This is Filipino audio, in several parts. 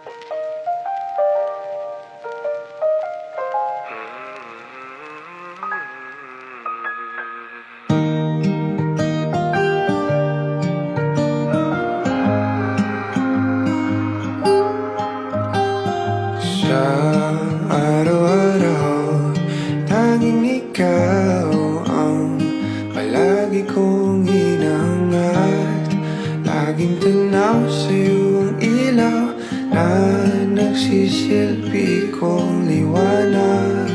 Sa araw-araw, tanging ikaw ang palagi kong hinahangad. Laging tanaw sa'yo ang ilaw na nagsisilbi kong liwanag.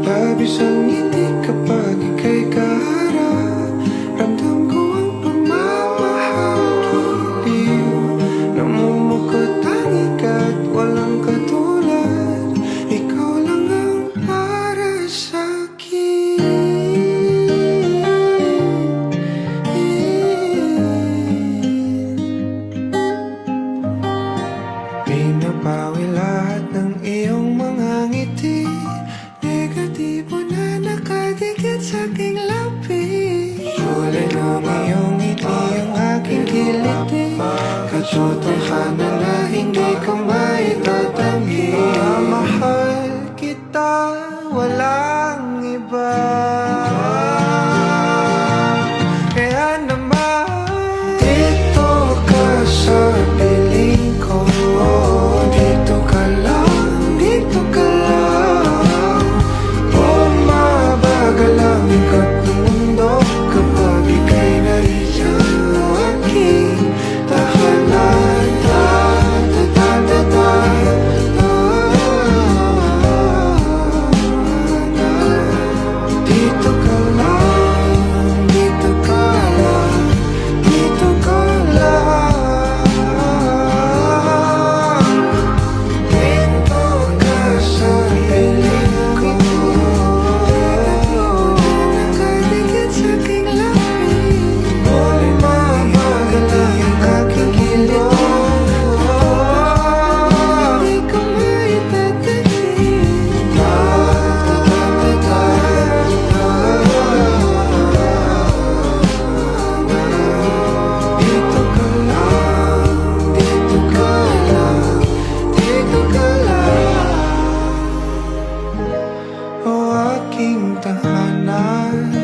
Labis ang ngiti kapag ika'y kaharap. Ramdam ko ang pagmamahal, giliw. Namumukot ang ikat, walang katulad. Ikaw lang ang para sa'kin. Pinapawi lahat ng iyong mga ngiti. Negatibo na nakadikit sa aking labi. Kulay ng iyong ngiti ang aking kiliti. Katotohanan na hindi ko maitatanggi. Mahal kita, walang iba. Kaya naman dito ka sa piling ko. Dito ka lang, dito ka lang. Bumabagal ang ikot ng mundo kapag ika'y nariyan ang aking tahanan. Dito ka lang, dito ka lang, dito ka lang. Dito ka sa piling ko. Nakadikit sa aking labi. Bumabagal ang aking kiliti. Hindi ko maitatanggi. Dito ka lang, dito ka lang, dito ka lang. O aking tahanan.